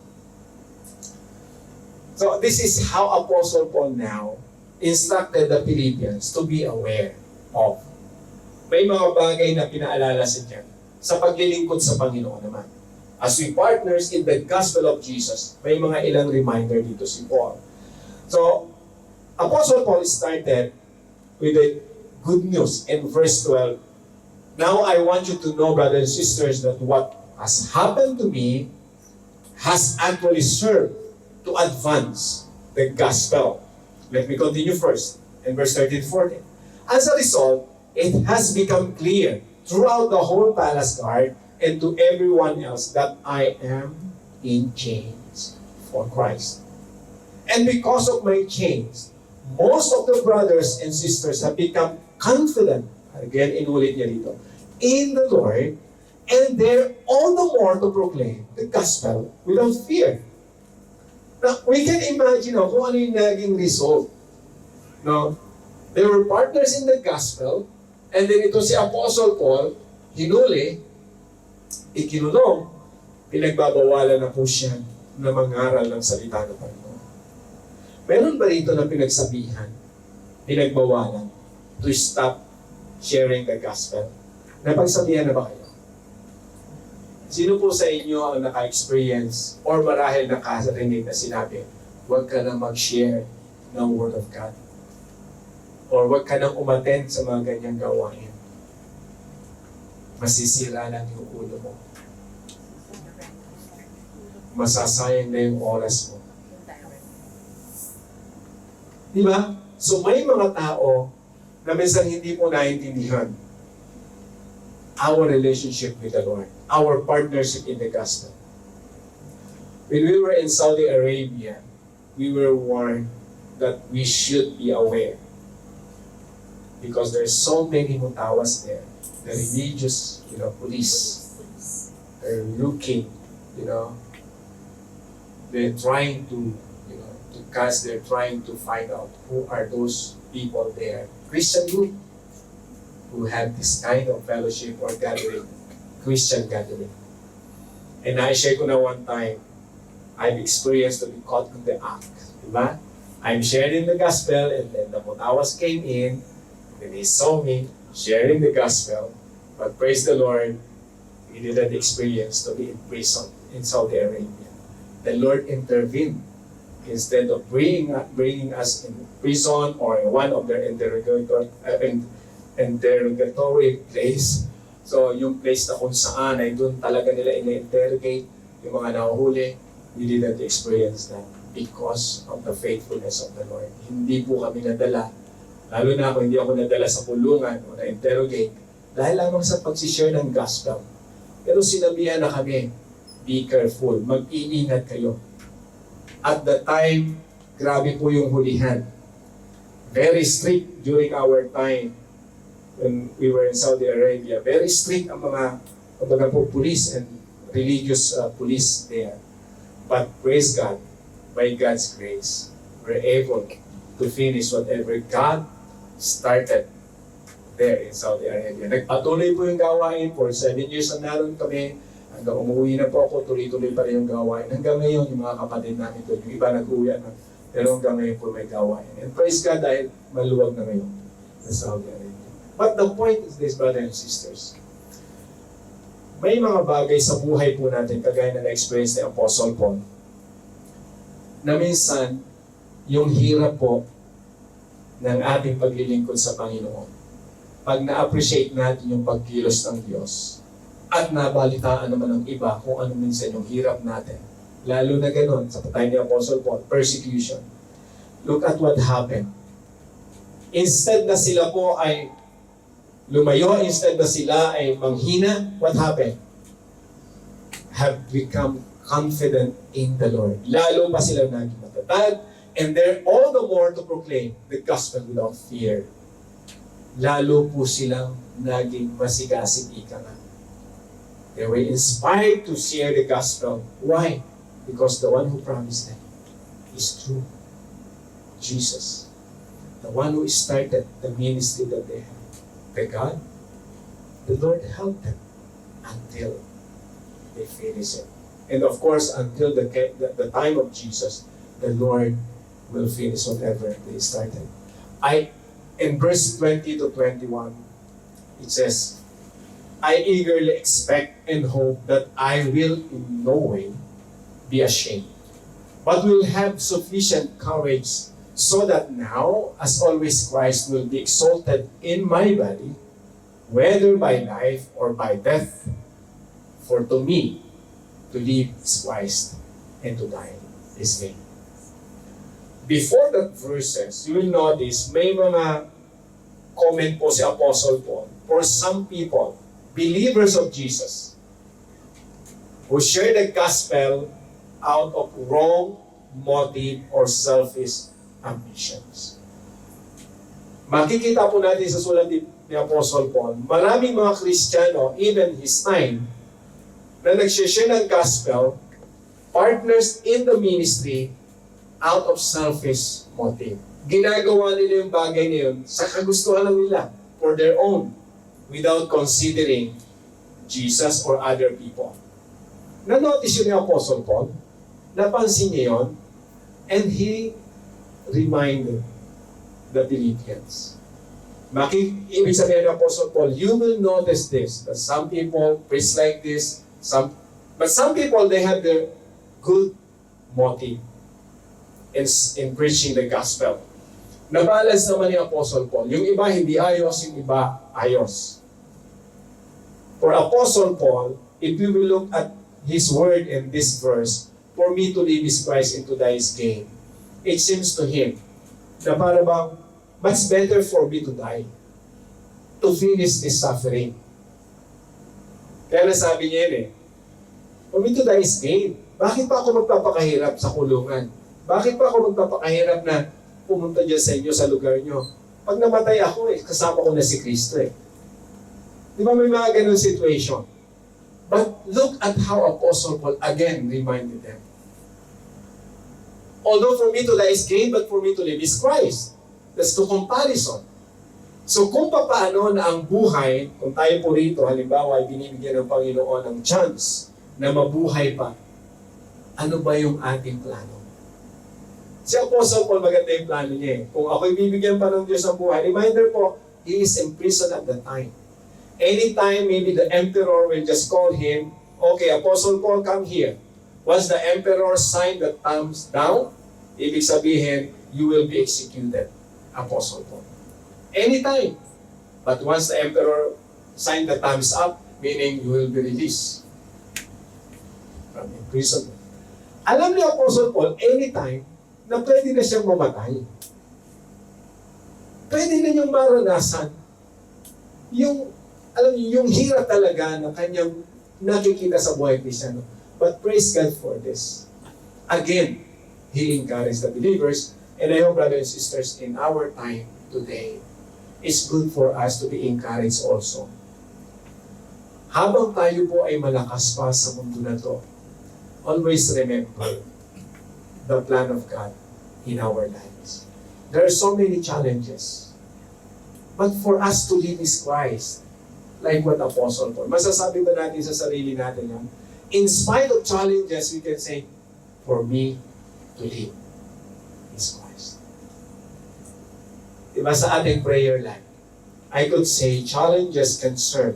so this is how Apostle Paul now instructed the Philippians to be aware of. May mga bagay na pinaalala sa diyan sa paglilingkod sa Panginoon naman. As we partners in the gospel of Jesus, may mga ilang reminder dito si Paul. So, Apostle Paul started with the good news in verse 12. Now I want you to know, brothers and sisters, that what has happened to me has actually served to advance the gospel. Let me continue first in verse 13-14. As a result, it has become clear throughout the whole palace guard and to everyone else that I am in chains for Christ. And because of my chains, most of the brothers and sisters have become confident, again, inulit niya dito, in the Lord, and they're all the more to proclaim the gospel without fear. Now, we can imagine kung ano yung naging result. No? They were partners in the gospel, and then ito si Apostle Paul, hinuli, ikinulong, pinagbabawalan na po siya na mangaral ng salita ng Panginoon. Meron ba rito na pinagsabihan, pinagbawalan, to stop sharing the gospel? Napagsabihan na ba kayo? Sino po sa inyo ang naka-experience or marahil nakarinig na sinabi, huwag ka na mag-share ng Word of God? Or huwag ka nang umattend sa mga ganyang gawain? Masisira lang yung ulo mo. Masasayang na yung oras mo. Di ba? So may mga tao na minsan hindi po naintindihan our relationship with the Lord, our partnership in the gospel. When we were in Saudi Arabia, we were warned that we should be aware because there's so many mutawas there. The religious, police, they're looking, they're trying to they're trying to find out who are those people there. Christian group who have this kind of fellowship or gathering, Christian gathering. And I-share ko na one time, I've experienced to be caught in the act. Diba? I'm sharing the gospel and then the mutawas came in and they saw me sharing the gospel. But praise the Lord, we didn't experience to be in prison in Saudi Arabia. The Lord intervened. Instead of bringing us in prison or in one of their interrogatory place. So yung place na kung saan ay doon talaga nila ina-interrogate yung mga nahuhuli, we didn't experience that because of the faithfulness of the Lord. Hindi po kami nadala, lalo na ako hindi ako nadala sa kulungan o na-interrogate dahil lamang sa pagsishare ng gospel. Pero sinabihan na kami, be careful, mag-iingat kayo. At the time, grabe po yung hulihan. Very strict during our time when we were in Saudi Arabia. Very strict ang mga police and religious police there. But praise God, by God's grace, we're able to finish whatever God started there in Saudi Arabia. Nagpatuloy po yung gawain for 7 years na naroon kami. Hanggang umuwi na po ako, tuloy-tuloy pa rin yung gawain. Hanggang ngayon, yung mga kapatid namin doon, yung iba nag-uwi na. Pero hanggang ngayon po may gawain. And praise God dahil maluwag na ngayon sa Saudi Arabia. But the point is this, brothers and sisters. May mga bagay sa buhay po natin, kagaya na na-experience ni Apostle Paul, na minsan, yung hirap po ng ating paglilingkod sa Panginoon, pag na-appreciate natin yung pagkilos ng Diyos, at nabalitaan naman ng iba kung ano minsan yung hirap natin. Lalo na ganun, sa patay ni Apostle Paul, persecution. Look at what happened. Instead na sila po ay lumayo, instead na sila ay manghina, what happened? Have become confident in the Lord. Lalo pa sila naging matatag, and they're all the more to proclaim the gospel without fear. Lalo po silang naging masigasig ika nga. They were inspired to share the gospel. Why? Because the one who promised them is true. Jesus. The one who started the ministry that they have. The God, the Lord helped them until they finish it. And of course, until the time of Jesus, the Lord will finish whatever they started. In verse 20 to 21, it says, I eagerly expect and hope that I will in no way be ashamed, but will have sufficient courage so that now, as always, Christ will be exalted in my body, whether by life or by death. For to me, to live is Christ, and to die is gain. Before that verses, you will notice may mga comment po si Apostle Paul for some people, believers of Jesus, who share the gospel out of wrong motive or selfish ambitions. Makikita po natin sa sulat ni Apostle Paul, maraming mga Kristiyano, even his time, na nagsishare ng gospel, partners in the ministry, out of selfish motive. Ginagawa nila yung bagay na yun sa kagustuhan lang nila, for their own, without considering Jesus or other people. Na-notice yun ni Apostle Paul, napansin niya yun, and he reminded the Philippians. Ibig sabihin ng Apostle Paul, you will notice this, that some people preach like this, but some people, they have their good motive in preaching the gospel. Nabalance naman ni Apostle Paul. Yung iba hindi ayos, yung iba ayos. For Apostle Paul, if we will look at his word in this verse, for me to live is Christ and to die is gain. It seems to him na para bang much better for me to die, to finish this suffering. Kaya nasabi niya yun for me to die is gain. Bakit pa ako magpapakahirap sa kulungan? Bakit pa ako magpapakahirap na pumunta dyan sa inyo, sa lugar nyo? Pag namatay ako, kasama ko na si Kristo Di ba may mga ganun situation? But look at how Apostle Paul again reminded them. Although for me to die is gain, but for me to live is Christ. That's the comparison. So kung paano na ang buhay, kung tayo po rito, halimbawa, ay binibigyan ng Panginoon ng chance na mabuhay pa, ano ba yung ating plano? Si Apostle Paul, maganda yung plano niya Kung ako'y bibigyan pa ng Diyos ng buhay, reminder po, he is in prison at the time. Anytime, maybe the emperor will just call him, okay, Apostle Paul, come here. Once the emperor signed the thumbs down, ibig sabihin, you will be executed, Apostle Paul. Anytime. But once the emperor signed the thumbs up, meaning you will be released from imprisonment. Alam ni Apostle Paul, anytime, na pwede na siyang mamatay. Pwede na niyang maranasan yung, alam niyo, yung hirap talaga na kanyang nakikita sa buhay Kristiyano. But praise God for this. Again, he encouraged the believers, and I hope, brothers and sisters, in our time today, it's good for us to be encouraged also. Habang tayo po ay malakas pa sa mundo na to, always remember the plan of God in our lives. There are so many challenges. But for us to live is Christ, like what Apostle Paul. Masasabi ba natin sa sarili natin yan? In spite of challenges, we can say, for me to live is Christ. Diba sa ating prayer life, I could say challenges can serve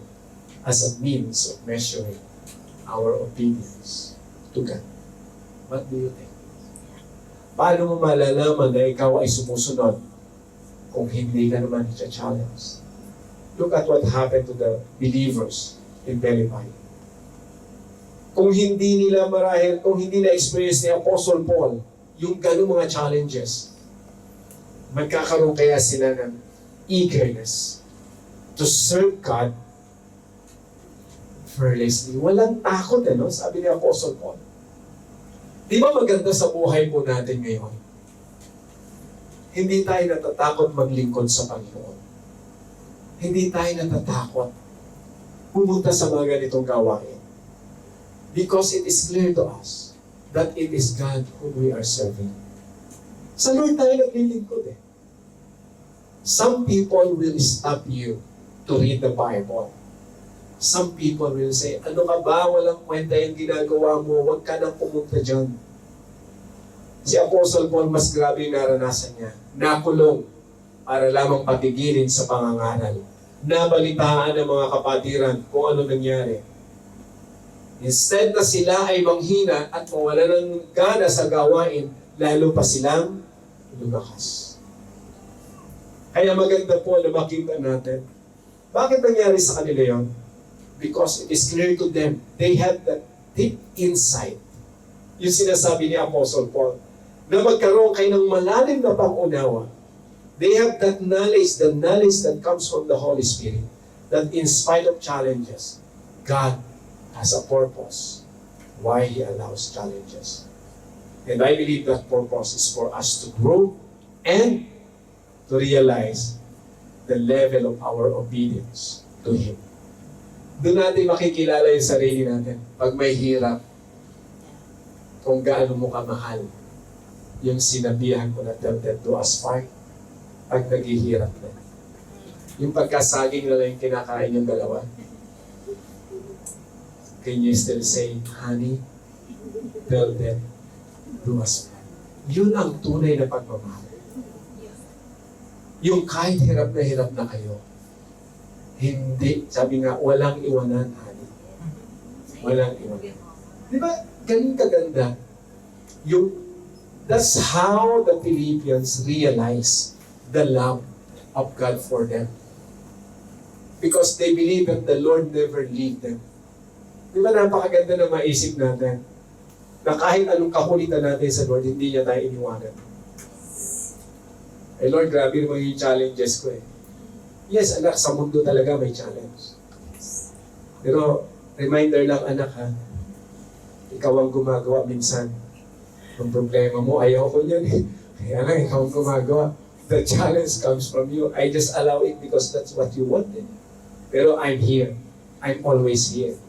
as a means of measuring our obedience to God. What do you think? Paano mo malalaman na ikaw ay sumusunod kung hindi ka naman i-challenge? Look at what happened to the believers in Philippi. Kung hindi nila marahil, kung hindi na-experience ni Apostle Paul yung ganung mga challenges, magkakaroon kaya sila ng eagerness to serve God fearlessly. Walang takot, sabi ni Apostle Paul. Di ba maganda sa buhay po natin ngayon? Hindi tayo natatakot maglingkod sa Panginoon. Hindi tayo natatakot pumunta sa mga ganitong gawain. Because it is clear to us that it is God whom we are serving. Sa Lord tayo naglilingkod eh. Some people will stop you to read the Bible. Some people will say, ano ka ba? Walang kwenta yung ginagawa mo. Huwag ka nang pumunta dyan. Si Apostle Paul, mas grabe yung naranasan niya. Nakulong para lamang patigilin sa pangangaral. Nabalitaan ng mga kapatiran kung ano nangyari. Instead na sila ay manghina at mawala ng gana sa gawain, lalo pa silang lumakas. Kaya maganda po na makita natin. Bakit nangyari sa kanila yon? Because it is clear to them. They have that deep insight. Yung sinasabi ni Apostle Paul, na magkaroon kayo ng malalim na pangunawa. They have that knowledge, the knowledge that comes from the Holy Spirit, that in spite of challenges, God has a purpose why He allows challenges. And I believe that purpose is for us to grow and to realize the level of our obedience to Him. Doon natin makikilala yung sarili natin pag may hirap, kung gaano mo kamahal yung sinabihan ko na tell them to aspire pag naghihirap na. Yung pagkasaging na lang yung kinakain yung dalawa. Can you still say, honey, tell them to aspire? Yun ang tunay na pagmamahal. Yung kahit hirap na kayo, hindi, sabi nga, walang iwanan, honey. Walang iwanan. Di ba, ganun kaganda? That's how the Philippians realize the love of God for them. Because they believe that the Lord never leave them. Di ba napakaganda na maisip natin na kahit anong kakulitan natin sa Lord, hindi niya tayo iniwanan. Eh Lord, grabe naman yung challenges ko eh. Yes, anak, sa mundo talaga may challenge. Pero, reminder lang anak ha, ikaw ang gumagawa minsan. Kung problema mo, ayaw ko yan eh. Kaya lang, ikaw ang gumagawa. The challenge comes from you. I just allow it because that's what you wanted. Pero I'm here. I'm always here.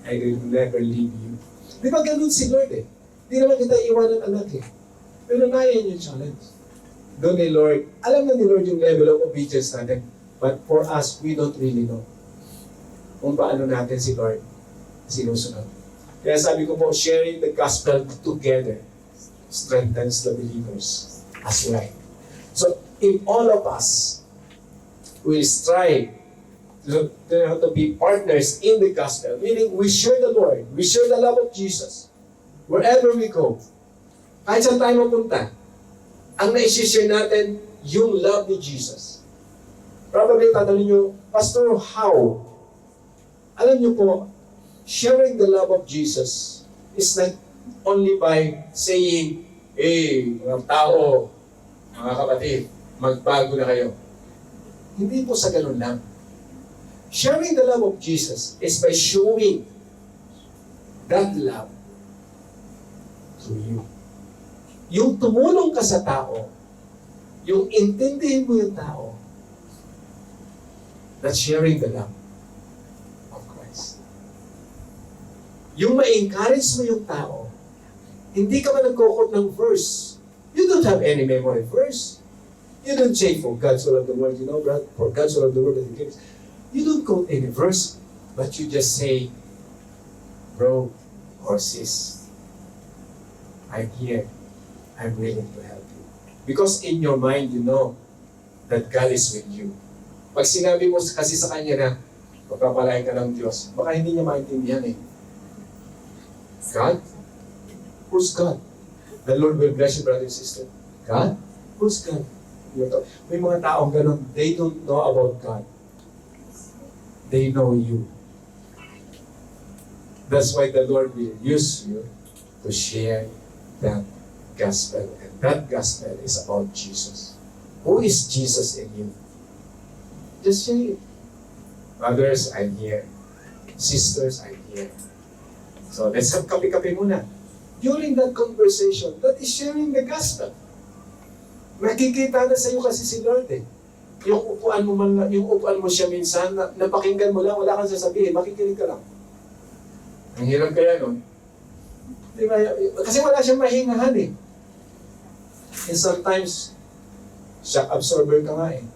I will never leave you. Di ba ganun si Lord eh? Di naman kita iwanan anak eh. Pero nayan yung challenge. Doon ni Lord, alam na ni Lord yung level of obedience natin. But for us, we don't really know kung paano natin si Lord sinusunod. Kaya sabi ko po, sharing the gospel together strengthens the believers as well. So, if all of us will strive to be partners in the gospel, meaning we share the Lord, we share the love of Jesus, wherever we go, kahit saan tayo mapunta, ang na-share natin, yung love ni Jesus. Probably tatanungin nyo, Pastor, how? Alam nyo po, sharing the love of Jesus is not only by saying, hey, mga tao, mga kapatid, magbago na kayo. Hindi po sa ganun lang. Sharing the love of Jesus is by showing that love to you. Yung tumulong ka sa tao, yung intindihin mo yung tao, that's sharing the love of Christ. Yung ma-encourage mo yung tao, hindi ka ba nagkukot ng verse? You don't have any memory verse. You don't say, for God so loved the world, you know, brother, for God so loved the world that He gives. You don't quote any verse, but you just say, bro or sis, I'm here. I'm willing to help you. Because in your mind, you know that God is with you. Pag sinabi mo kasi sa Kanya na, pagpapalain ka ng Diyos, baka hindi niya maintindihan eh. God? Who's God? The Lord will bless you, brother and sister. God? Who's God? May mga taong ganun, they don't know about God. They know you. That's why the Lord will use you to share that gospel. And that gospel is about Jesus. Who is Jesus in you? Just share it. Brothers, I'm here. Sisters, I'm here. So let's have kape-kape muna. during that conversation, that is sharing the gospel. Nakikita na sa iyo kasi si Lord eh. Yung upuan mo siya minsan, napakinggan mo lang, wala kang sasabihin, makikinig ka lang. Ang hirap kaya nun. Di ba? Kasi wala siyang mahingahan eh. And sometimes, shock absorber ka nga eh.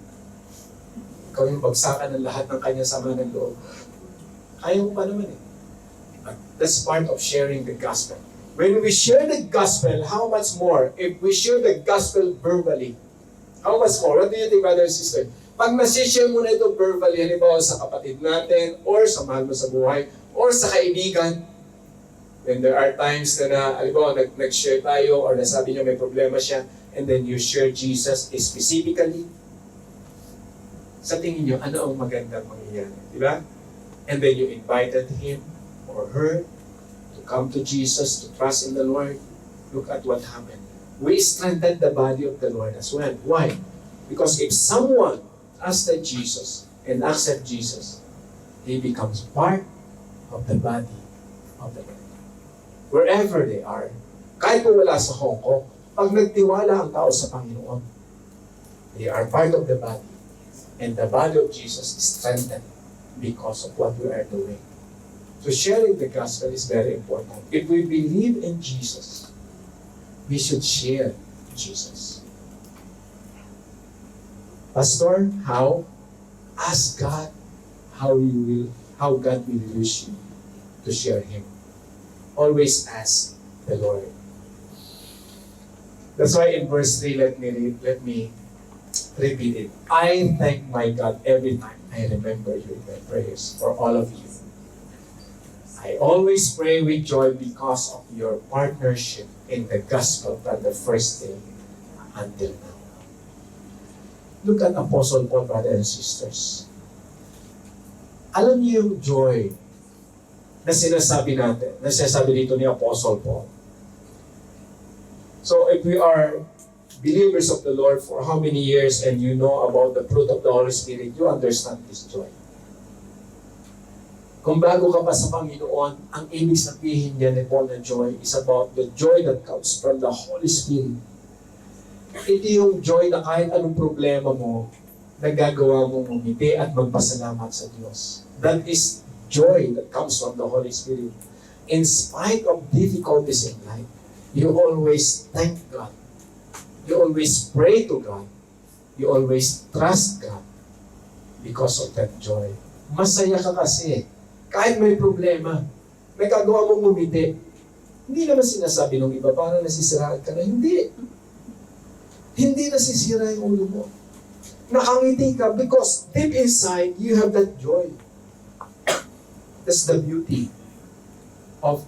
Ikaw yung bagsakan ng lahat ng kanya sama ng loob. Kaya mo pa naman eh. But that's part of sharing the gospel. When we share the gospel, how much more if we share the gospel verbally? How much more? What do you think, brother and sister? Pag nasishare mo na ito verbally, halimbawa sa kapatid natin, or sa mahal mo sa buhay, or sa kaibigan, then there are times na halimbawa, nag-share tayo, or nasabi niyo may problema siya, and then you share Jesus specifically, sa tingin niyo, ano ang magandang mangyayari? Di ba? And then you invited him or her to come to Jesus, to trust in the Lord. Look at what happened. We strengthened the body of the Lord as well. Why? Because if someone trusted Jesus and accept Jesus, he becomes part of the body of the Lord. Wherever they are, kahit kung wala sa Hong Kong, pag nagtiwala ang tao sa Panginoon, they are part of the body. And the body of Jesus is strengthened because of what we are doing. So sharing the gospel is very important. If we believe in Jesus, we should share Jesus. Pastor, how? Ask God how God will use you to share Him. Always ask the Lord. That's why in verse 3, let me repeat it. I thank my God every time I remember you in my prayers for all of you. I always pray with joy because of your partnership in the gospel from the first day until now. Look at Apostle Paul, brothers and sisters. Alam niyo yung joy na sinasabi natin, na sinasabi dito ni Apostle Paul. So if we are believers of the Lord for how many years and you know about the fruit of the Holy Spirit, you understand this joy. Kung bago ka pa sa Panginoon, ang ibig sabihin niya ni Paul na joy is about the joy that comes from the Holy Spirit. Ito yung joy na kahit anong problema mo, nagagawa mong umiti at magpasalamat sa Diyos. That is joy that comes from the Holy Spirit. In spite of difficulties in life, you always thank God. You always pray to God. You always trust God because of that joy. Masaya ka kasi. Kahit may problema, may kagawa mong umiti. Hindi naman sinasabi ng iba, parang nasisiraan ka na. Hindi. Hindi nasisira yung ulo mo. Nakangiti ka because deep inside, you have that joy. That's the beauty of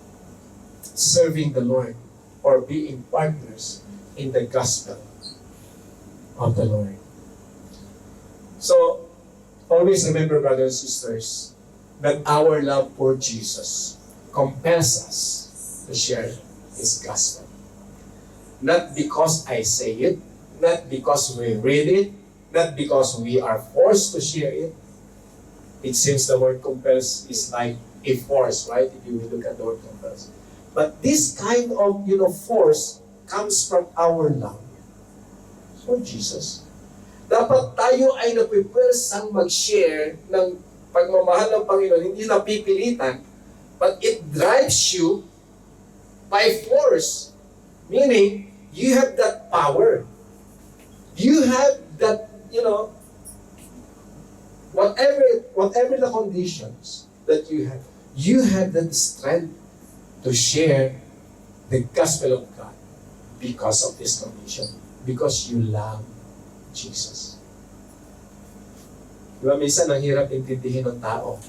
serving the Lord or being partners in the gospel of the Lord. So, always remember, brothers and sisters, that our love for Jesus compels us to share His gospel. Not because I say it, not because we read it, not because we are forced to share it. It seems the word compels is like a force, right? If you look at the word compels. But this kind of, force comes from our love for Jesus. Dapat tayo ay napipersang mag-share ng pagmamahal ng Panginoon, hindi napipilitan, but it drives you by force. Meaning, you have that power. You have that, whatever the conditions that you have that strength to share the gospel of God because of this condition. Because you love Jesus. Diba, minsan ang hirap intindihin ng tao.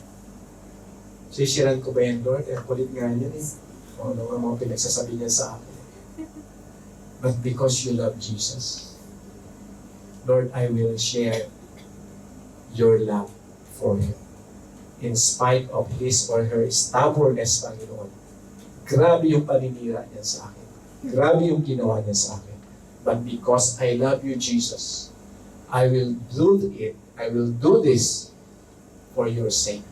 Sisiran ko ba yan, Lord? Kulit nga yan eh. O ano nga mga pinagsasabi niya sa akin. But because you love Jesus, Lord, I will share your love for Him. In spite of his or her stubbornness, Panginoon. Grabe yung paninira niya sa akin. Grabe yung ginawa niya sa akin. But because I love you, Jesus, I will do this for your sake.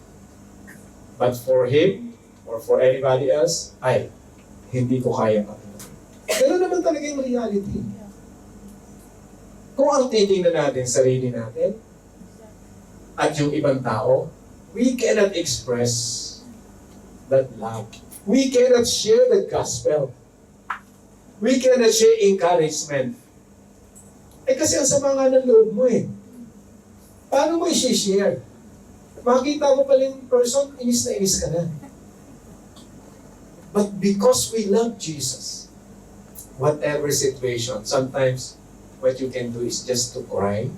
But for him or for anybody else, I hindi ko kaya Panginoon. Ganun naman talaga yung reality. Kung ang titingnan natin sarili natin at yung ibang tao, we cannot express that love. We cannot share the gospel. We cannot share encouragement. Kasi ang sama nga ng loob mo eh. Paano mo i-share? Makita mo pala yung person, inis na inis ka na. But because we love Jesus, whatever situation, sometimes what you can do is just to cry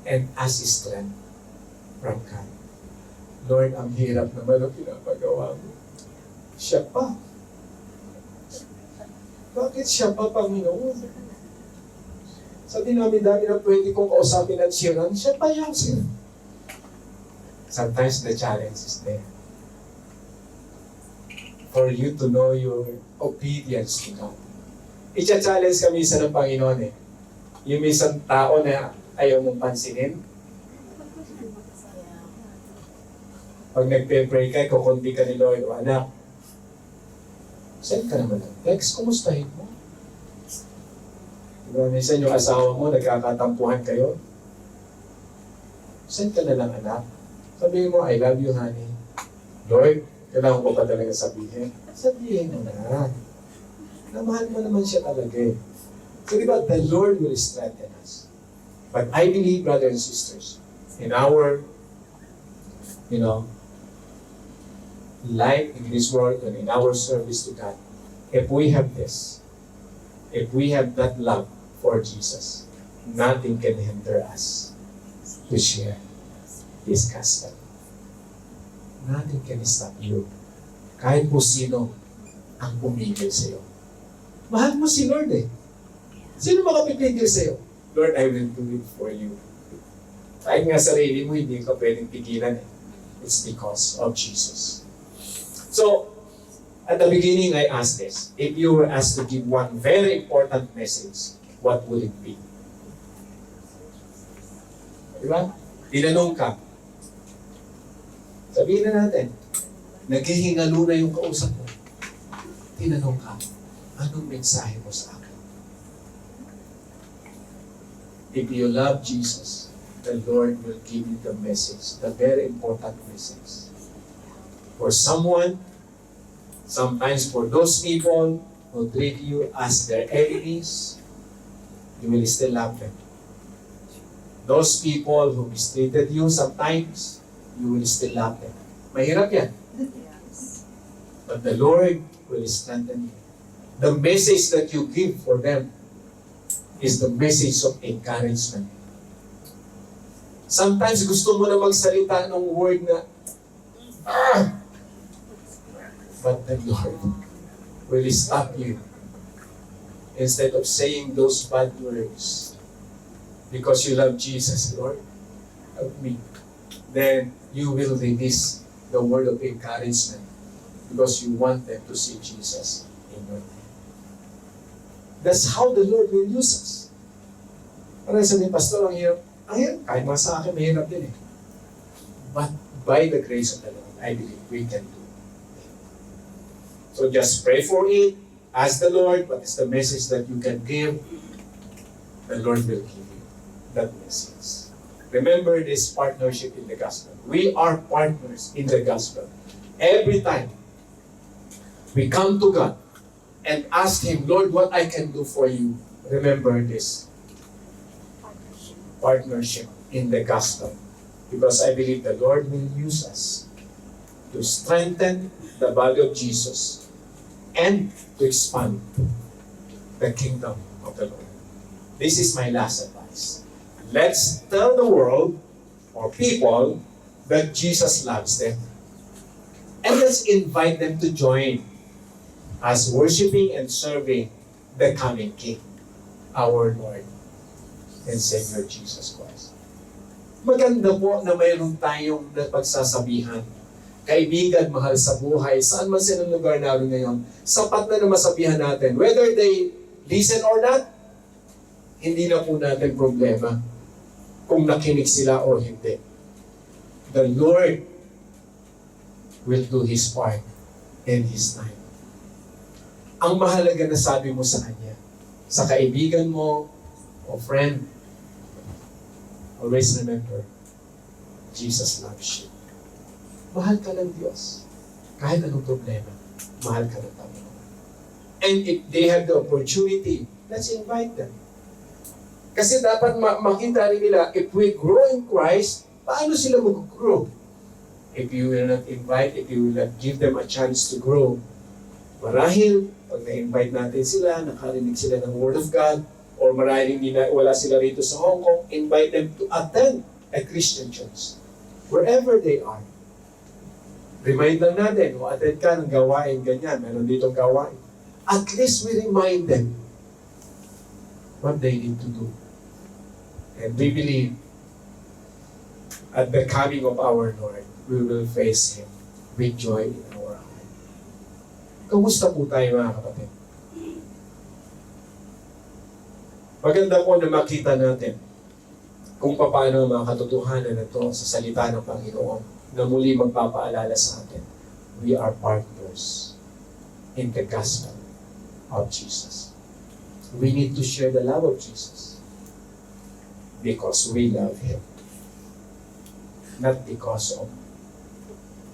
and ask His strength from God. Lord, ang hirap naman ang pinapagawa mo. Siya pa. Bakit siya pa, Panginoon? Sa dinami-dami na pwede kong kausapin at siran, siya pa yung sin. Sometimes the challenge is there. For you to know your obedience to God. I-challenge ka minsan ng Panginoon eh. Yung minsan tao na ayaw mong pansinin. Pag nagpe-pray ka, kukunti ka ni Lord, o anak, send ka naman ng text, kumustahin mo? Diba, minsan yung asawa mo, nagkakatampuhan kayo. Send ka na lang, anak. Sabihin mo, I love you, honey. Lord, kailangan ko pa talaga sabihin. Sabihin mo na. Namahal mo naman siya talaga eh. So diba, the Lord will strengthen us. But I believe, brothers and sisters, in our, life in this world and in our service to God, if we have this, if we have that love for Jesus, nothing can hinder us to share His gospel. Nothing can stop you. Kahit po sino ang pumigil sa iyo. Mahal mo si Lord eh. Sino makapipigil sa iyo? Lord, I will do it for you. Kahit nga sarili mo, hindi ka pwedeng pigilan eh. It's because of Jesus. So, at the beginning, I asked this. If you were asked to give one very important message, what would it be? Diba? Tinanong ka. Sabihin na natin, naghihingalo na yung kausap mo. Tinanong ka, anong mensahe mo sa akin? If you love Jesus, the Lord will give you the message, the very important message. For someone, sometimes for those people who treat you as their enemies, you will still love them. Those people who mistreated you sometimes, you will still love them. Mahirap yan. But the Lord will strengthen you. The message that you give for them is the message of encouragement. Sometimes gusto mo na magsalita ng word na, but the Lord will stop you instead of saying those bad words. Because you love Jesus, Lord, help me. Then you will release the word of encouragement because you want them to see Jesus in your life. That's how the Lord will use us. Parang sabihin, Pastor, ang hirap. Ang hirap, kahit mga sa akin, mahirap din eh. But by the grace of the Lord, I believe we can do it. So just pray for it. Ask the Lord, what is the message that you can give? The Lord will give you that message. Remember this partnership in the gospel. We are partners in the gospel. Every time we come to God and ask Him, Lord, what I can do for you, remember this partnership in the gospel. Because I believe the Lord will use us to strengthen the body of Jesus and to expand the kingdom of the Lord. This is my last advice. Let's tell the world or people that Jesus loves them. And let's invite them to join us worshiping and serving the coming King, our Lord and Savior Jesus Christ. Maganda po na mayroon tayong pagsasabihan. Kaibigan, mahal sa buhay, saan man sila lugar naroon ngayon, sapat na masabihan natin. Whether they listen or not, hindi na po natin problema kung nakinig sila o hindi. The Lord will do His part in His time. ang mahalaga na sabi mo sa Kanya, sa kaibigan mo o friend, always remember, Jesus loves you. Mahal ka ng Diyos. Kahit anong problema, mahal ka ng Panginoon. And if they have the opportunity, let's invite them. Kasi dapat makita rin nila, if we grow in Christ, paano sila mag-grow? If you will not invite, if you will not give them a chance to grow, marahil, pag na-invite natin sila, nakarinig sila ng Word of God, or marahil wala sila rito sa Hong Kong, invite them to attend a Christian church. Wherever they are. Remind lang natin, o attend ka ng gawain, ganyan, meron ditong gawain. At least we remind them what they need to do. And we believe at the coming of our Lord, we will face Him with joy in our heart. Kamusta po tayo mga kapatid? Maganda po na makita natin kung paano ang mga katotohanan na ito sa salita ng Panginoon na muli magpapaalala sa atin. We are partners in the gospel of Jesus. We need to share the love of Jesus because we love Him. Not because of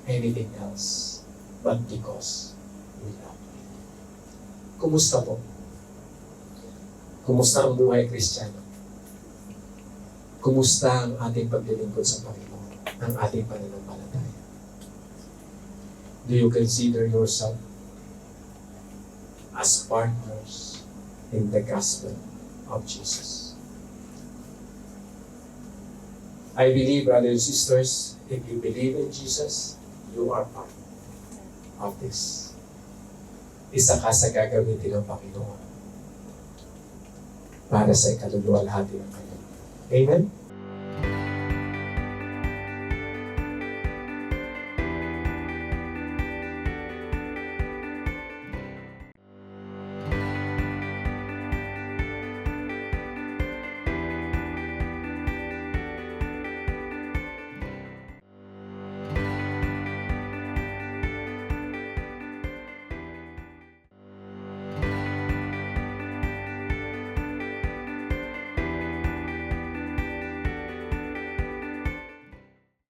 anything else, but because we love Him. Kumusta po? Kumusta ang buhay Kristiyano? Kumusta ang ating paglilingkod sa Panginoon? Ang ating pananampalataya? Do you consider yourself as partners in the gospel of Jesus? I believe, brothers and sisters, if you believe in Jesus, you are part of this. Isa ka sa gagamitin ng Panginoon para sa ikaluluwalhati ng Kanya. Amen?